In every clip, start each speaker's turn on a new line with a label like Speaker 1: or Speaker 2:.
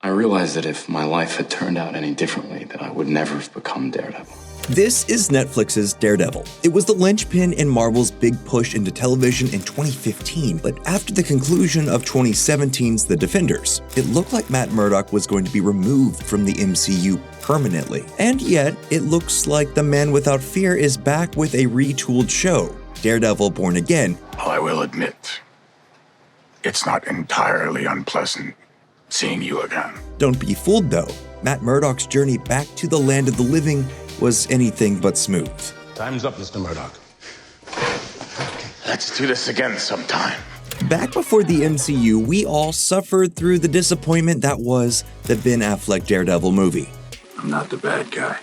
Speaker 1: I realized that if my life had turned out any differently, that I would never have become Daredevil.
Speaker 2: This is Netflix's Daredevil. It was the linchpin in Marvel's big push into television in 2015, but after the conclusion of 2017's The Defenders, it looked like Matt Murdock was going to be removed from the MCU permanently. And yet, it looks like the Man Without Fear is back with a retooled show, Daredevil Born Again.
Speaker 3: I will admit, it's not entirely unpleasant seeing you again.
Speaker 2: Don't be fooled though. Matt Murdock's journey back to the land of the living was anything but smooth.
Speaker 3: Time's up, Mr. Murdock. Let's do this again sometime.
Speaker 2: Back before the MCU, we all suffered through the disappointment that was the Ben Affleck Daredevil movie.
Speaker 3: I'm not the bad guy.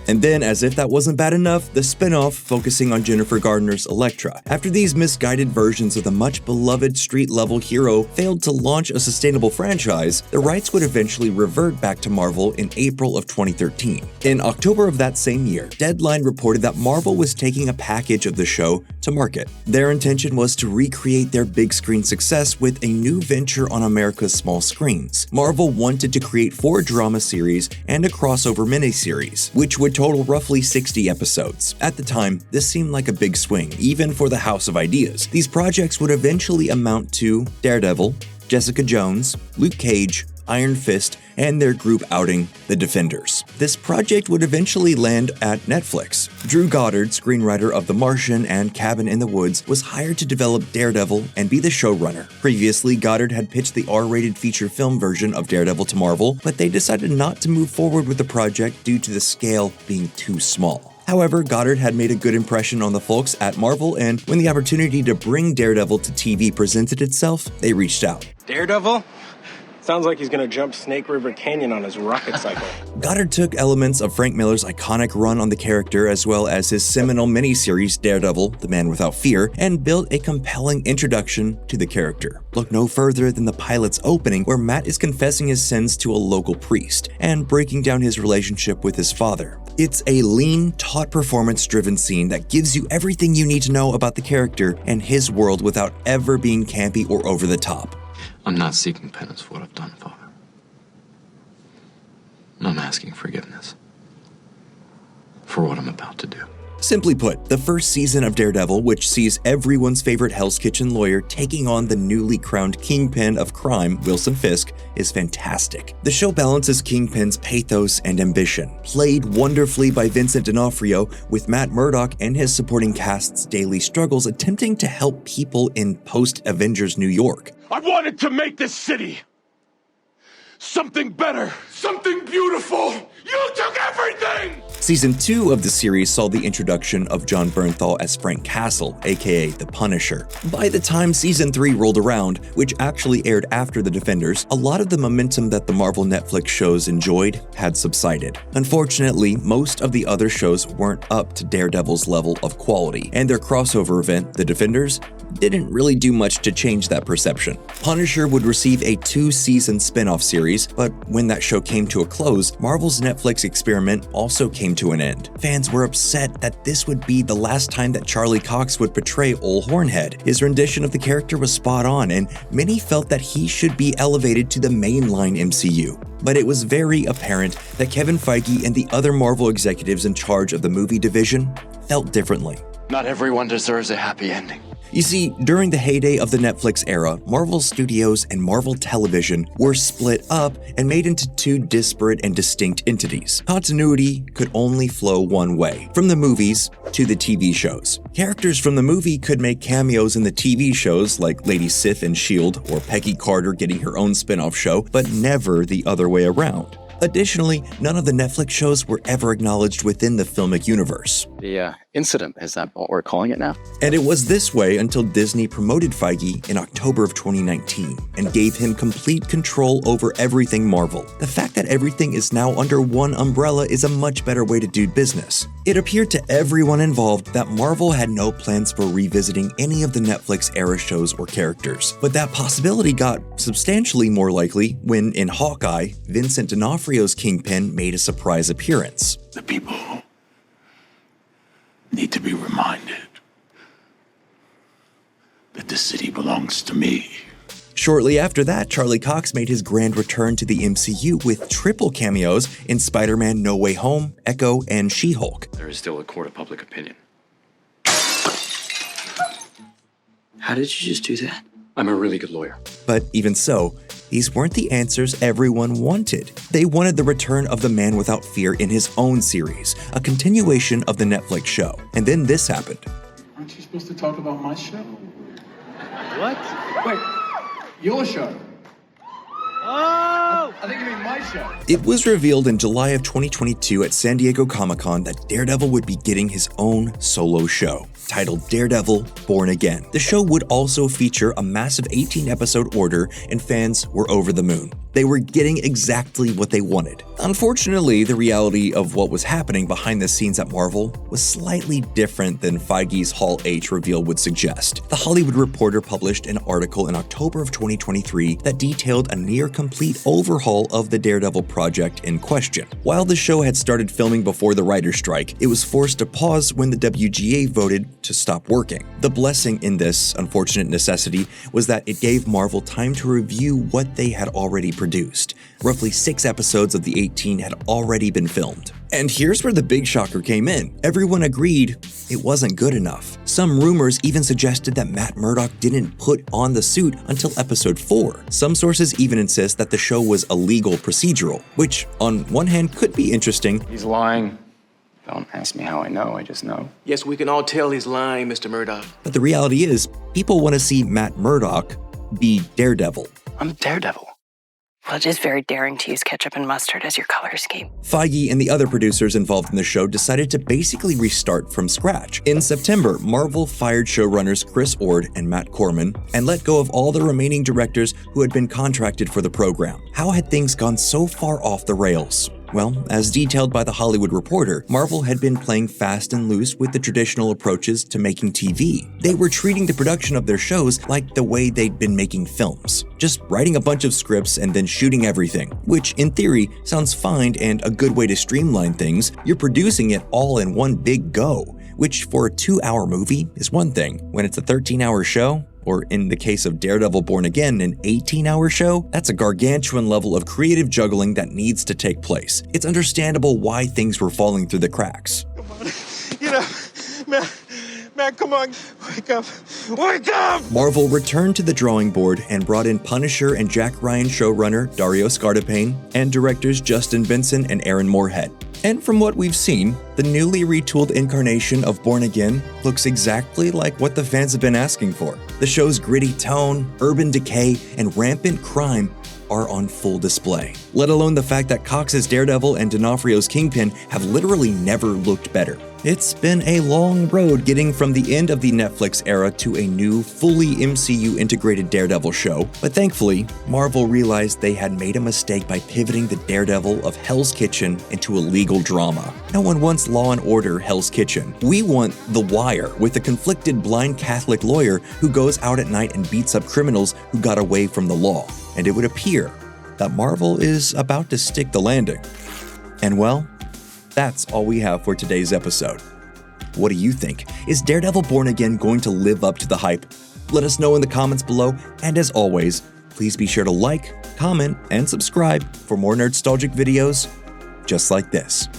Speaker 2: And then, as if that wasn't bad enough, the spin-off focusing on Jennifer Garner's Elektra. After these misguided versions of the much-beloved street-level hero failed to launch a sustainable franchise, the rights would eventually revert back to Marvel in April of 2013. In October of that same year, Deadline reported that Marvel was taking a package of the show to market. Their intention was to recreate their big-screen success with a new venture on America's small screens. Marvel wanted to create 4 drama series and a crossover miniseries, which would total roughly 60 episodes. At the time, this seemed like a big swing, even for the House of Ideas. These projects would eventually amount to Daredevil, Jessica Jones, Luke Cage, Iron Fist, and their group outing, The Defenders. This project would eventually land at Netflix. Drew Goddard, screenwriter of The Martian and Cabin in the Woods, was hired to develop Daredevil and be the showrunner. Previously, Goddard had pitched the R-rated feature film version of Daredevil to Marvel, but they decided not to move forward with the project due to the scale being too small. However, Goddard had made a good impression on the folks at Marvel, and when the opportunity to bring Daredevil to TV presented itself, they reached out.
Speaker 4: Daredevil? Sounds like he's gonna jump Snake River Canyon on his rocket cycle.
Speaker 2: Goddard took elements of Frank Miller's iconic run on the character as well as his seminal miniseries Daredevil, The Man Without Fear, and built a compelling introduction to the character. Look no further than the pilot's opening where Matt is confessing his sins to a local priest and breaking down his relationship with his father. It's a lean, taut performance-driven scene that gives you everything you need to know about the character and his world without ever being campy or over the top.
Speaker 1: I'm not seeking penance for what I've done, Father. I'm asking forgiveness for what I'm about to do.
Speaker 2: Simply put, the first season of Daredevil, which sees everyone's favorite Hell's Kitchen lawyer taking on the newly crowned kingpin of crime, Wilson Fisk, is fantastic. The show balances Kingpin's pathos and ambition, played wonderfully by Vincent D'Onofrio, with Matt Murdock and his supporting cast's daily struggles attempting to help people in post-Avengers New York.
Speaker 3: I wanted to make this city something better, something beautiful. You took everything!
Speaker 2: Season 2 of the series saw the introduction of Jon Bernthal as Frank Castle, aka The Punisher. By the time Season 3 rolled around, which actually aired after The Defenders, a lot of the momentum that the Marvel Netflix shows enjoyed had subsided. Unfortunately, most of the other shows weren't up to Daredevil's level of quality, and their crossover event, The Defenders, didn't really do much to change that perception. Punisher would receive a 2-season spin-off series, but when that show came to a close, Marvel's Netflix experiment also came to an end. Fans were upset that this would be the last time that Charlie Cox would portray Ol Hornhead. His rendition of the character was spot on, and many felt that he should be elevated to the mainline MCU. But it was very apparent that Kevin Feige and the other Marvel executives in charge of the movie division felt differently.
Speaker 1: Not everyone deserves a happy ending.
Speaker 2: You see, during the heyday of the Netflix era, Marvel Studios and Marvel Television were split up and made into 2 disparate and distinct entities. Continuity could only flow one way, from the movies to the TV shows. Characters from the movie could make cameos in the TV shows like Lady Sif in S.H.I.E.L.D. or Peggy Carter getting her own spin-off show, but never the other way around. Additionally, none of the Netflix shows were ever acknowledged within the filmic universe.
Speaker 5: The incident, is that what we're calling it now?
Speaker 2: And it was this way until Disney promoted Feige in October of 2019 and gave him complete control over everything Marvel. The fact that everything is now under one umbrella is a much better way to do business. It appeared to everyone involved that Marvel had no plans for revisiting any of the Netflix-era shows or characters. But that possibility got substantially more likely when, in Hawkeye, Vincent D'Onofrio's Kingpin made a surprise appearance.
Speaker 3: The people need to be reminded that the city belongs to me.
Speaker 2: Shortly after that, Charlie Cox made his grand return to the MCU with triple cameos in Spider-Man No Way Home, Echo, and She-Hulk.
Speaker 1: There is still a court of public opinion. How did you just do that? I'm a really good lawyer.
Speaker 2: But even so, these weren't the answers everyone wanted. They wanted the return of the Man Without Fear in his own series, a continuation of the Netflix show. And then this happened.
Speaker 6: Aren't you supposed to talk about my show?
Speaker 4: What?
Speaker 6: Wait, your show.
Speaker 4: Oh!
Speaker 6: I think you mean my show.
Speaker 2: It was revealed in July of 2022 at San Diego Comic-Con that Daredevil would be getting his own solo show, titled Daredevil Born Again. The show would also feature a massive 18-episode order, and fans were over the moon. They were getting exactly what they wanted. Unfortunately, the reality of what was happening behind the scenes at Marvel was slightly different than Feige's Hall H reveal would suggest. The Hollywood Reporter published an article in October of 2023 that detailed a near-complete overhaul of the Daredevil project in question. While the show had started filming before the writer's strike, it was forced to pause when the WGA voted to stop working. The blessing in this unfortunate necessity was that it gave Marvel time to review what they had already produced. Roughly 6 episodes of the 18 had already been filmed. And here's where the big shocker came in. Everyone agreed it wasn't good enough. Some rumors even suggested that Matt Murdock didn't put on the suit until episode 4. Some sources even insist that the show was a legal procedural, which on one hand could be interesting.
Speaker 1: He's lying. Don't ask me how I know, I just know.
Speaker 7: Yes, we can all tell he's lying, Mr. Murdock.
Speaker 2: But the reality is, people want to see Matt Murdock be Daredevil.
Speaker 1: I'm Daredevil.
Speaker 8: Well, it is very daring to use ketchup and mustard as your color scheme.
Speaker 2: Feige and the other producers involved in the show decided to basically restart from scratch. In September, Marvel fired showrunners Chris Ord and Matt Corman and let go of all the remaining directors who had been contracted for the program. How had things gone so far off the rails? Well, as detailed by The Hollywood Reporter, Marvel had been playing fast and loose with the traditional approaches to making TV. They were treating the production of their shows like the way they'd been making films, just writing a bunch of scripts and then shooting everything, which in theory sounds fine and a good way to streamline things. You're producing it all in one big go, which for a 2-hour movie is one thing. When it's a 13-hour show, or in the case of Daredevil Born Again, an 18-hour show, that's a gargantuan level of creative juggling that needs to take place. It's understandable why things were falling through the cracks.
Speaker 4: Come on. Get up. Matt, come on. Wake up. Wake up!
Speaker 2: Marvel returned to the drawing board and brought in Punisher and Jack Ryan showrunner Dario Scardapane and directors Justin Benson and Aaron Moorhead. And from what we've seen, the newly retooled incarnation of Born Again looks exactly like what the fans have been asking for. The show's gritty tone, urban decay, and rampant crime are on full display. Let alone the fact that Cox's Daredevil and D'Onofrio's Kingpin have literally never looked better. It's been a long road getting from the end of the Netflix era to a new, fully MCU integrated Daredevil show, but thankfully, Marvel realized they had made a mistake by pivoting the Daredevil of Hell's Kitchen into a legal drama. No one wants Law & Order Hell's Kitchen. We want The Wire, with a conflicted blind Catholic lawyer who goes out at night and beats up criminals who got away from the law. And it would appear that Marvel is about to stick the landing. And well, that's all we have for today's episode. What do you think? Is Daredevil Born Again going to live up to the hype? Let us know in the comments below, and as always, please be sure to like, comment, and subscribe for more Nerdstalgic videos just like this.